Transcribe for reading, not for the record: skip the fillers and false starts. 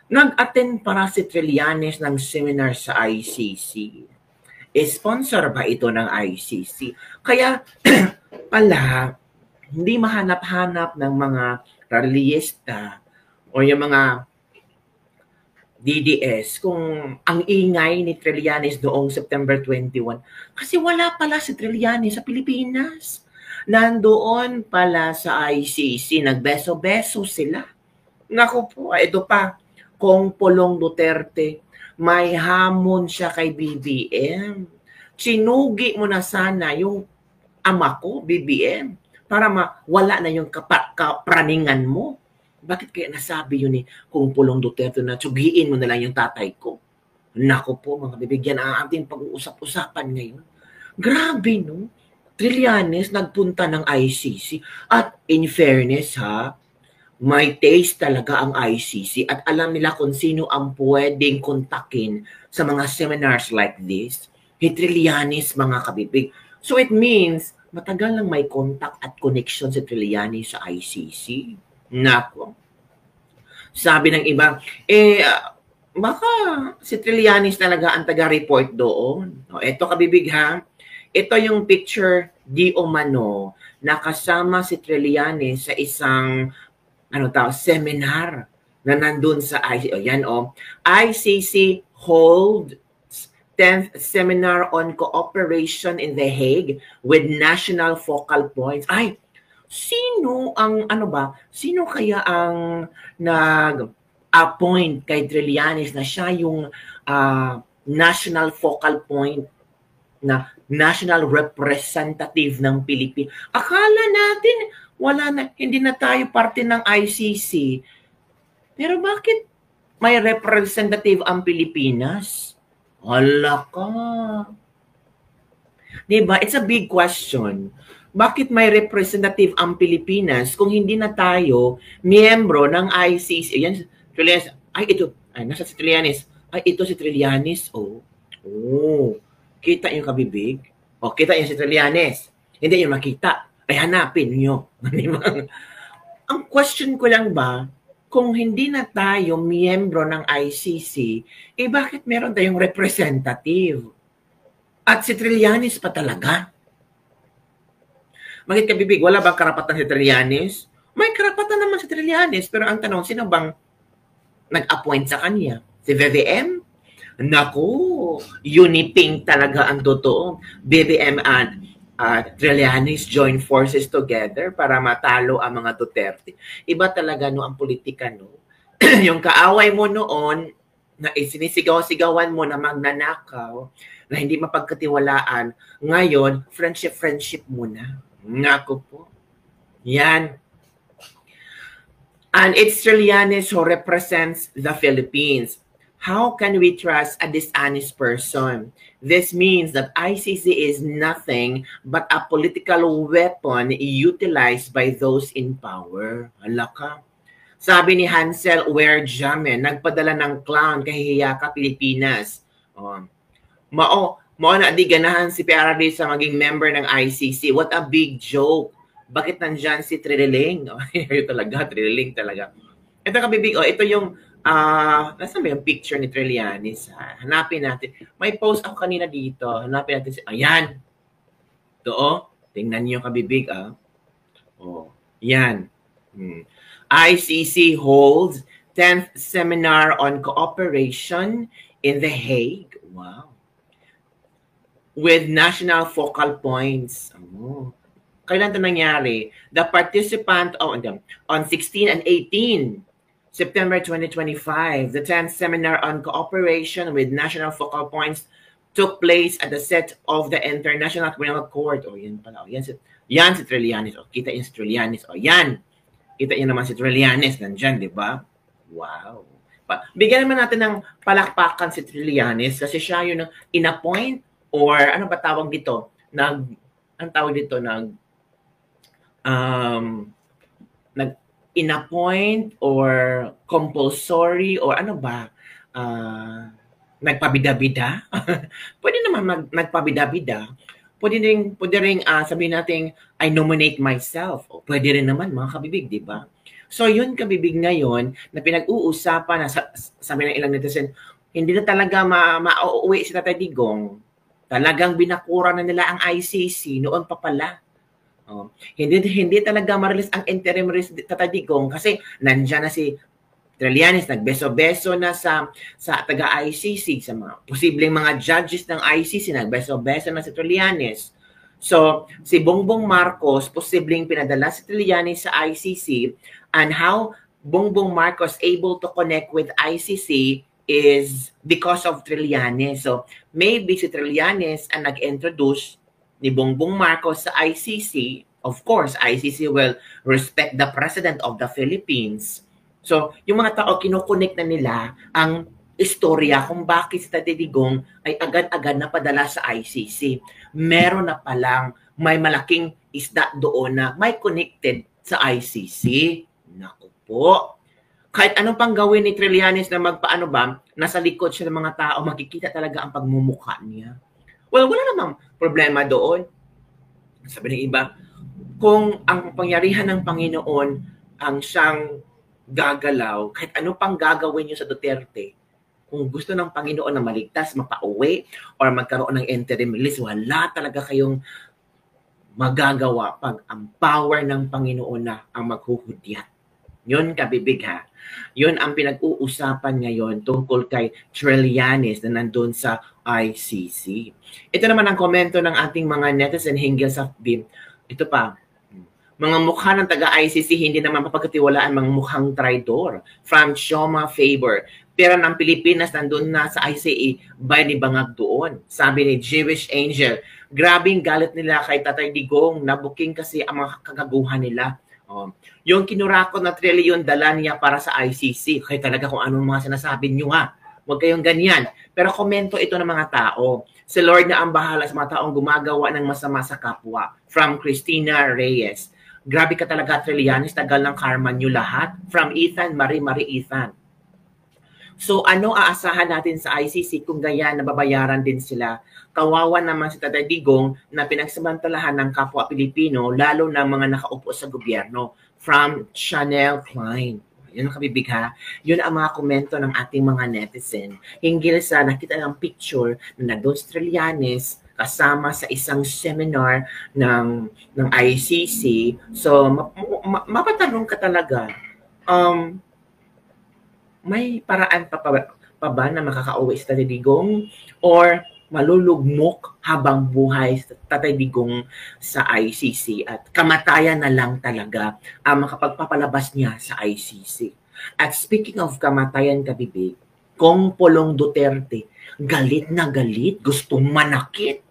Nag-attend para si Trillanes ng seminar sa ICC. Sponsor ba ito ng ICC? Kaya pala, hindi mahanap-hanap ng mga rallyista o yung mga DDS kung ang ingay ni Trillanes noong September 21. Kasi wala pala si Trillanes sa Pilipinas. Nandoon pala sa ICC, nagbeso-beso sila. Naku po, ito pa, kung Pulong Duterte, may hamon siya kay BBM. Sinugi mo na sana yung ama ko, BBM, para mawala na yung kapraningan mo. Bakit kaya nasabi yun eh, kung Pulong Duterte na tsugiin mo na lang yung tatay ko? Nako po mga bibigyan ang ating pag-uusap-usapan ngayon. Grabe no? Trillanes nagpunta ng ICC at in fairness ha, may taste talaga ang ICC at alam nila kung sino ang pwedeng kontakin sa mga seminars like this. Trillanes mga kabibig. So it means matagal lang may contact at connection si Trillanes sa ICC. Nako. Sabi ng iba, baka si Trillanes talaga ang taga-report doon. O, eto kabibig ha. Ito yung picture di umano na kasama si Trillanes sa isang seminar na nandun sa ICC. O yan ICC hold 10th Seminar on Cooperation in The Hague with National Focal Points. Ay, sino kaya ang nag-appoint kay Trillanes na siya yung national focal point na national representative ng Pilipinas? Akala natin hindi na tayo parte ng ICC. Pero bakit may representative ang Pilipinas? Hala ka. Diba? It's a big question. Bakit may representative ang Pilipinas kung hindi na tayo miyembro ng ICC? Yan, Trillanes. Nasa si Trillanes. Ito si Trillanes. Kita yung kabibig. Kita yung si Trillanes. Hindi yung makita. Hanapin nyo. Ang question ko lang ba, kung hindi na tayo miyembro ng ICC, bakit meron tayong representative? At si Trillanes pa talaga? Bakit kabibig? Wala bang karapatan si Trillanes? May karapatan naman si Trillanes, pero ang tanong, sino bang nag-appoint sa kanya? Si BBM? Naku, uniping talaga ang totoo. BBM at Trillanes join forces together para matalo ang mga Duterte. Iba talaga ang politika yung kaaway mo noon na sinisigaw-sigawan mo na magnanakaw, na hindi mapagkatiwalaan, ngayon, friendship muna. Nako po. Yan. And it's Trillanes who represents the Philippines. How can we trust a dishonest person? This means that ICC is nothing but a political weapon utilized by those in power. Hala ka. Sabi ni Hansel Werjamen, nagpadala ng clown kahihiya ka Pilipinas. Mao na di ganahan si PRD sa maging member ng ICC. What a big joke. Bakit nandyan si Trillanes? Trillanes talaga. Ito kabibig, ito yung nasaan ba yung picture ni Trillanes? Hanapin natin. May post ako kanina dito. Hanapin natin. Ayan. Ito, tingnan niyo kabibig, yan. ICC holds 10th Seminar on Cooperation in The Hague. Wow. With national focal points. Kailan ito nangyari? The participant on 16 and 18 September 2025, the 10th Seminar on Cooperation with National Focal Points took place at the set of the International Criminal Court. Yan pala. Yan si Trillanes. Kita yung si Trillanes. Yan. Kita niyo naman si Trillanes. Nandyan, di ba? Wow. Bigyan naman natin ng palakpakan si Trillanes kasi siya yung in-appoint or ano ba tawag dito? In-appoint or compulsory or ano ba? Nagpabida-bida? Pwede naman nagpabida-bida. Pwede rin sabihin natin, I nominate myself. O pwede rin naman mga kabibig, di ba? So yun kabibig ngayon na pinag-uusapan na sabi ng ilang netizen, hindi na talaga mauuwi si Tatay Digong. Talagang binakura na nila ang ICC noon pa pala. Hindi talaga ma-release ang interim release Tatay Digong kasi nandiyan na si Trillanes, nagbeso-beso na sa taga-ICC, sa mga posibleng mga judges ng ICC, nagbeso-beso na si Trillanes. So, si Bongbong Marcos, posibleng pinadala si Trillanes sa ICC, and how Bongbong Marcos able to connect with ICC is because of Trillanes. So, maybe si Trillanes ang nag-introduce ni Bongbong Marcos sa ICC. Of course, ICC will respect the President of the Philippines. So, yung mga tao, kinukonek na nila ang istorya kung bakit si Tatay Digong ay agad-agad na padala sa ICC. Meron na palang may malaking isda doon na may connected sa ICC. Naku po. Kahit anong pang gawin ni Trillanes na magpaano ba, nasa likod siya ng mga tao, makikita talaga ang pagmumukha niya. Well, wala namang problema doon. Sabi ng iba, kung ang pangyarihan ng Panginoon ang siyang gagalaw, kahit ano pang gagawin niyo sa Duterte, kung gusto ng Panginoon na maligtas, mapauwi, or magkaroon ng interim release, wala talaga kayong magagawa pag ang power ng Panginoon na ang maghuhudyat. Yun kabibig ha. Yun ang pinag-uusapan ngayon tungkol kay Trillanes na nandun sa ICC. Ito naman ang komento ng ating mga netizen hinggil sa BIM. Ito pa, mga mukha ng taga-ICC hindi naman mapagkatiwalaan mga mukhang traidor. From Shoma Favor. Pera ng Pilipinas nandun na sa ICC by ni Bangag doon. Sabi ni Jewish Angel, grabing galit nila kay Tatay Digong, nabuking kasi ang mga kagaguhan nila. Yung kinurakot na trilyon dala niya para sa ICC. Kaya talaga kung anong mga sinasabi nyo ha. Huwag kayong ganyan. Pero komento ito ng mga tao. Si Lord na ang bahala sa mga taong gumagawa ng masama sa kapwa. From Christina Reyes. Grabe ka talaga, Trillanes, tagal ng karma nyo lahat. From Ethan, Marie Ethan. So ano aasahan natin sa ICC kung ganyan nababayaran din sila? Kawawa naman si Tatay Digong na pinagsamantalahan ng kapwa Pilipino, lalo na mga nakaupo sa gobyerno. From Chanel Klein. Yun ang kabibig ha. Yun ang mga komento ng ating mga netizen. Hinggil sa nakita ng picture na nandun si Trillanes kasama sa isang seminar ng ICC. So, mapatanong ka talaga, may paraan pa ba na makakauwi si Tatay Digong? Or malulugmok habang buhay sa Tatay Digong sa ICC at kamatayan na lang talaga ang makapagpapalabas niya sa ICC. At speaking of kamatayan kabibig, Kong Polong Duterte, galit na galit, gustong manakit